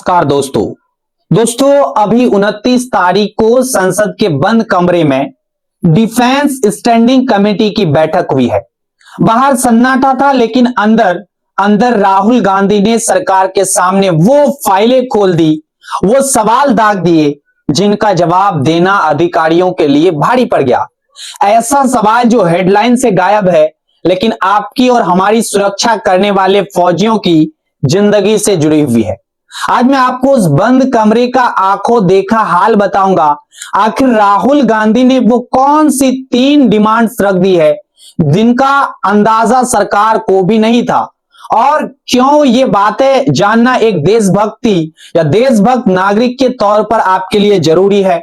नमस्कार दोस्तों अभी 29 तारीख को संसद के बंद कमरे में डिफेंस स्टैंडिंग कमेटी की बैठक हुई है। बाहर सन्नाटा था, लेकिन अंदर अंदर राहुल गांधी ने सरकार के सामने वो फाइलें खोल दी, वो सवाल दाग दिए जिनका जवाब देना अधिकारियों के लिए भारी पड़ गया। ऐसा सवाल जो हेडलाइन से गायब है, लेकिन आपकी और हमारी सुरक्षा करने वाले फौजियों की जिंदगी से जुड़ी हुई है। आज मैं आपको उस बंद कमरे का आंखों देखा हाल बताऊंगा। आखिर राहुल गांधी ने वो कौन सी 3 डिमांड्स रख दी है जिनका अंदाजा सरकार को भी नहीं था, और क्यों ये बातें जानना एक देशभक्ति या देशभक्त नागरिक के तौर पर आपके लिए जरूरी है।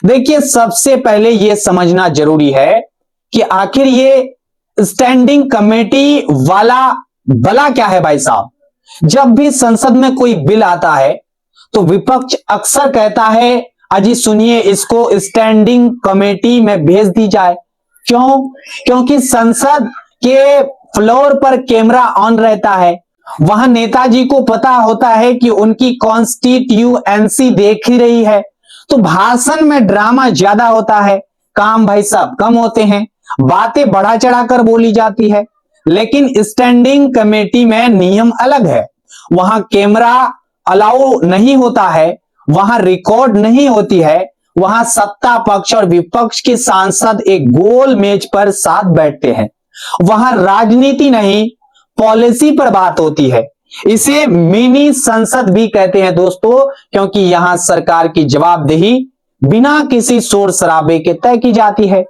देखिए, सबसे पहले ये समझना जरूरी है कि आखिर ये स्टैंडिंग कमेटी वाला भला क्या है। भाई साहब, जब भी संसद में कोई बिल आता है तो विपक्ष अक्सर कहता है, अजी सुनिए, इसको स्टैंडिंग कमेटी में भेज दी जाए। क्यों? क्योंकि संसद के फ्लोर पर कैमरा ऑन रहता है। वहां नेताजी को पता होता है कि उनकी कॉन्स्टिट्यूएंसी देख ही रही है, तो भाषण में ड्रामा ज्यादा होता है, काम भाई साहब कम होते हैं, बातें बढ़ा चढ़ाकर बोली जाती है। लेकिन स्टैंडिंग कमेटी में नियम अलग है। वहां कैमरा अलाउ नहीं होता है, वहां रिकॉर्ड नहीं होती है, वहां सत्ता पक्ष और विपक्ष के सांसद एक गोल मेज पर साथ बैठते हैं। वहां राजनीति नहीं, पॉलिसी पर बात होती है। इसे मिनी संसद भी कहते हैं दोस्तों, क्योंकि यहां सरकार की जवाबदेही बिना किसी शोर शराबे के तय की जाती है।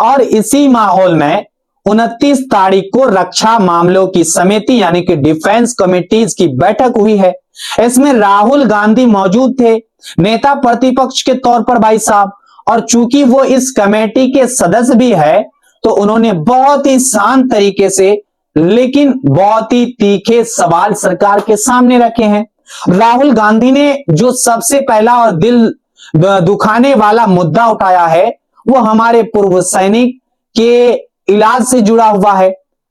और इसी माहौल में 29 तारीख को रक्षा मामलों की समिति यानी कि डिफेंस कमिटीज की बैठक हुई है। इसमें राहुल गांधी मौजूद थे, नेता प्रतिपक्ष के तौर पर भाई साहब, और चूंकि वो इस कमेटी के सदस्य भी है तो उन्होंने बहुत ही शांत तरीके से लेकिन बहुत ही तीखे सवाल सरकार के सामने रखे हैं। राहुल गांधी ने जो सबसे पहला और दिल दुखाने वाला मुद्दा उठाया है वो हमारे पूर्व सैनिक के इलाज से जुड़ा हुआ है।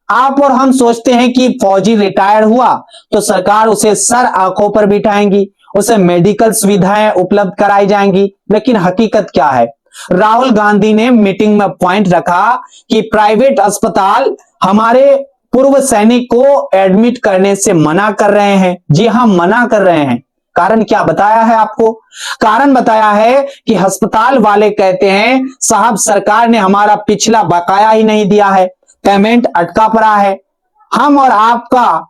आप और हम सोचते हैं कि फौजी रिटायर हुआ तो सरकार उसे सर आंखों पर बिठाएंगी, उसे मेडिकल सुविधाएं उपलब्ध कराई जाएंगी, लेकिन हकीकत क्या है? राहुल गांधी ने मीटिंग में पॉइंट रखा कि प्राइवेट अस्पताल हमारे पूर्व सैनिक को एडमिट करने से मना कर रहे हैं। जी हां, मना कर रहे हैं। कारण क्या बताया है आपको? कारण बताया है कि अस्पताल वाले कहते हैं, साहब सरकार ने हमारा पिछला बकाया ही नहीं दिया है, पेमेंट अटका पड़ा है, हम और आपका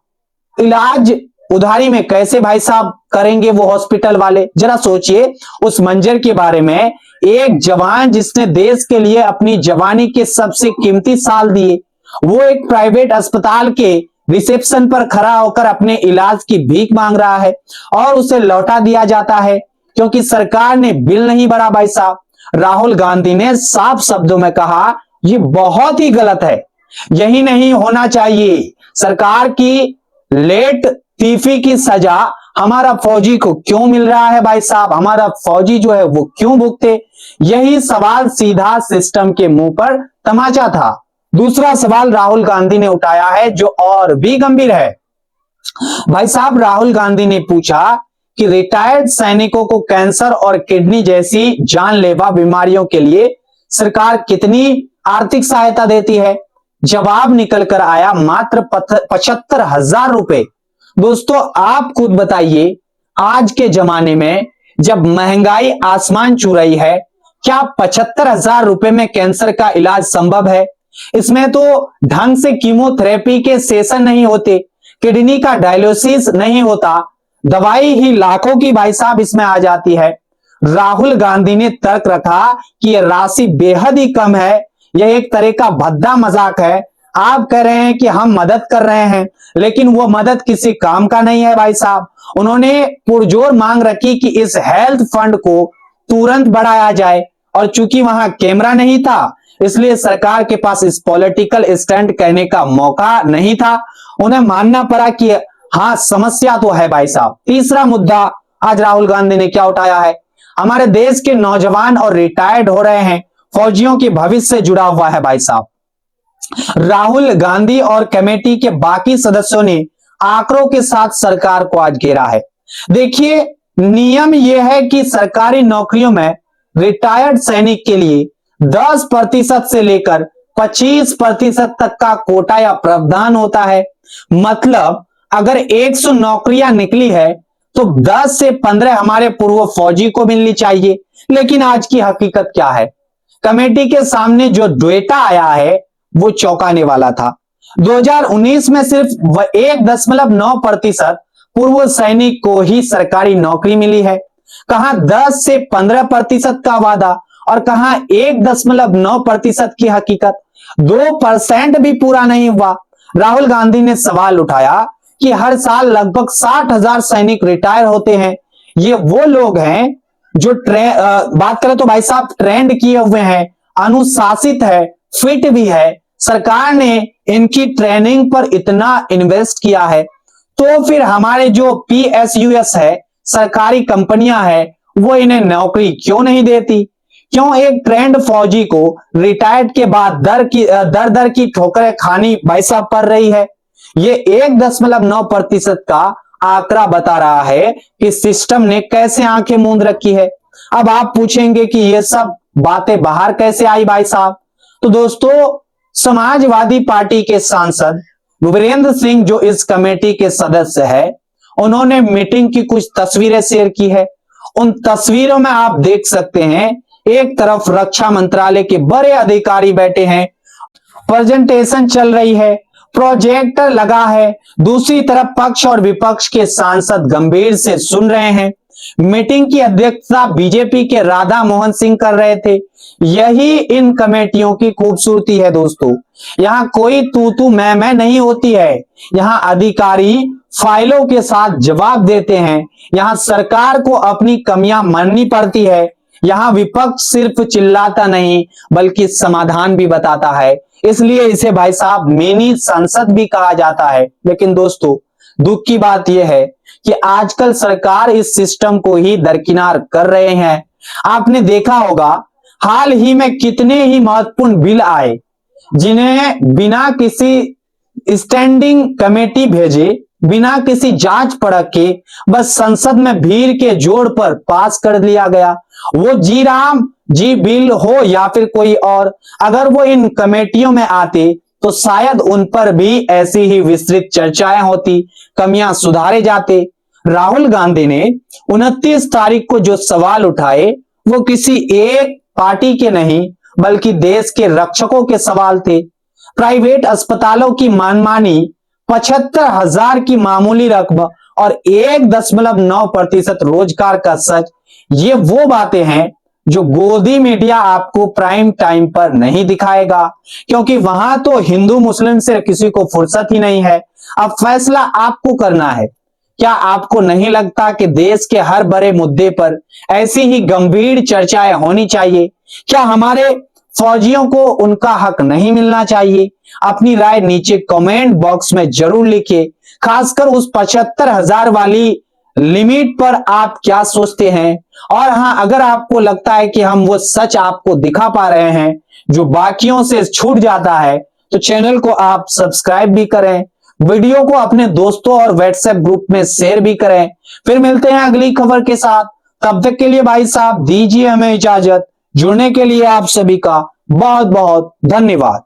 इलाज उधारी में कैसे भाई साहब करेंगे वो हॉस्पिटल वाले। जरा सोचिए उस मंजर के बारे में। एक जवान जिसने देश के लिए अपनी जवानी के सबसे कीमती साल दिए, वो एक प्राइवेट अस्पताल के रिसेप्शन पर खड़ा होकर अपने इलाज की भीख मांग रहा है और उसे लौटा दिया जाता है क्योंकि सरकार ने बिल नहीं भरा। भाई साहब, राहुल गांधी ने साफ शब्दों में कहा, यह बहुत ही गलत है, यही नहीं होना चाहिए। सरकार की लेट फीफी की सजा हमारा फौजी को क्यों मिल रहा है? भाई साहब, हमारा फौजी जो है वो क्यों भुगते? यही सवाल सीधा सिस्टम के मुंह पर तमाचा था। दूसरा सवाल राहुल गांधी ने उठाया है जो और भी गंभीर है। भाई साहब, राहुल गांधी ने पूछा कि रिटायर्ड सैनिकों को कैंसर और किडनी जैसी जानलेवा बीमारियों के लिए सरकार कितनी आर्थिक सहायता देती है? जवाब निकल कर आया मात्र 75,000 रुपए। दोस्तों, आप खुद बताइए, आज के जमाने में जब महंगाई आसमान छू रही है, क्या 75,000 रुपए में कैंसर का इलाज संभव है? इसमें तो ढंग से कीमोथेरेपी के सेशन नहीं होते, किडनी का डायलिसिस नहीं होता, दवाई ही लाखों की भाई साहब इसमें आ जाती है। राहुल गांधी ने तर्क रखा कि यह राशि बेहद ही कम है, यह एक तरह का भद्दा मजाक है। आप कह रहे हैं कि हम मदद कर रहे हैं, लेकिन वो मदद किसी काम का नहीं है भाई साहब। उन्होंने पुरजोर मांग रखी कि इस हेल्थ फंड को तुरंत बढ़ाया जाए, और चूंकि वहां कैमरा नहीं था इसलिए सरकार के पास इस पॉलिटिकल स्टंट कहने का मौका नहीं था। उन्हें मानना पड़ा कि हाँ, समस्या तो है भाई साहब। तीसरा मुद्दा आज राहुल गांधी ने क्या उठाया है? हमारे देश के नौजवान और रिटायर्ड हो रहे हैं, फौजियों के भविष्य से जुड़ा हुआ है भाई साहब। राहुल गांधी और कमेटी के बाकी सदस्यों ने आंकड़ों के साथ सरकार को आज घेरा है। देखिए, नियम यह है कि सरकारी नौकरियों में रिटायर्ड सैनिक के लिए 10% से लेकर 25% तक का कोटा या प्रावधान होता है। मतलब अगर 100 नौकरियां निकली है तो 10 से 15 हमारे पूर्व फौजी को मिलनी चाहिए। लेकिन आज की हकीकत क्या है? कमेटी के सामने जो डेटा आया है वो चौंकाने वाला था। 2019 में सिर्फ 1.9% पूर्व सैनिक को ही सरकारी नौकरी मिली है। कहां 10 से 15% का वादा और कहां 1.9% की हकीकत। 2% भी पूरा नहीं हुआ। राहुल गांधी ने सवाल उठाया कि हर साल लगभग 60,000 सैनिक रिटायर होते हैं। ये वो लोग हैं जो बात करें तो भाई साहब ट्रेंड किए हुए हैं, अनुशासित है, फिट भी है। सरकार ने इनकी ट्रेनिंग पर इतना इन्वेस्ट किया है, तो फिर हमारे जो PSUs है, सरकारी कंपनियां हैं, वो इन्हें नौकरी क्यों नहीं देती? क्यों एक ट्रेंड फौजी को रिटायर्ड के बाद दर की ठोकरें खानी भाई साहब पड़ रही है? ये 1.9% का आंकड़ा बता रहा है कि सिस्टम ने कैसे आंखें मूंद रखी है। अब आप पूछेंगे कि ये सब बातें बाहर कैसे आई भाई साहब? तो दोस्तों, समाजवादी पार्टी के सांसद वीरेंद्र सिंह जो इस कमेटी के सदस्य है, उन्होंने मीटिंग की कुछ तस्वीरें शेयर की है। उन तस्वीरों में आप देख सकते हैं, एक तरफ रक्षा मंत्रालय के बड़े अधिकारी बैठे हैं, प्रेजेंटेशन चल रही है, प्रोजेक्टर लगा है, दूसरी तरफ पक्ष और विपक्ष के सांसद गंभीर से सुन रहे हैं। मीटिंग की अध्यक्षता बीजेपी के राधा मोहन सिंह कर रहे थे। यही इन कमेटियों की खूबसूरती है दोस्तों। यहाँ कोई तू मैं नहीं होती है। यहाँ अधिकारी फाइलों के साथ जवाब देते हैं। यहाँ सरकार को अपनी कमियां माननी पड़ती है। यहाँ विपक्ष सिर्फ चिल्लाता नहीं बल्कि समाधान भी बताता है। इसलिए इसे भाई साहब मिनी संसद भी कहा जाता है। लेकिन दोस्तों, दुख की बात यह है कि आजकल सरकार इस सिस्टम को ही दरकिनार कर रहे हैं। आपने देखा होगा हाल ही में कितने ही महत्वपूर्ण बिल आए जिन्हें बिना किसी स्टैंडिंग कमेटी भेजे, बिना किसी जांच परख के बस संसद में भीड़ के जोर पर पास कर लिया गया। वो जी राम जी बिल हो या फिर कोई और, अगर वो इन कमेटियों में आते तो शायद उन पर भी ऐसी ही विस्तृत चर्चाएं होती, कमियां सुधारे जाते। राहुल गांधी ने 29 तारीख को जो सवाल उठाए वो किसी एक पार्टी के नहीं बल्कि देश के रक्षकों के सवाल थे। प्राइवेट अस्पतालों की मनमानी, 75,000 की मामूली रकम और 1.9% रोजगार का सच, ये वो बातें हैं जो गोदी मीडिया आपको प्राइम टाइम पर नहीं दिखाएगा, क्योंकि वहां तो हिंदू मुस्लिम से किसी को फुर्सत ही नहीं है। अब फैसला आपको करना है। क्या आपको नहीं लगता कि देश के हर बड़े मुद्दे पर ऐसी ही गंभीर चर्चाएं होनी चाहिए? क्या हमारे फौजियों को उनका हक नहीं मिलना चाहिए? अपनी राय नीचे कमेंट बॉक्स में जरूर लिखिए। खासकर उस 75,000 वाली लिमिट पर आप क्या सोचते हैं? और हाँ, अगर आपको लगता है कि हम वो सच आपको दिखा पा रहे हैं जो बाकियों से छूट जाता है, तो चैनल को आप सब्सक्राइब भी करें, वीडियो को अपने दोस्तों और व्हाट्सएप ग्रुप में शेयर भी करें। फिर मिलते हैं अगली खबर के साथ। तब तक के लिए भाई साहब दीजिए हमें इजाजत। जुड़ने के लिए आप सभी का बहुत बहुत धन्यवाद।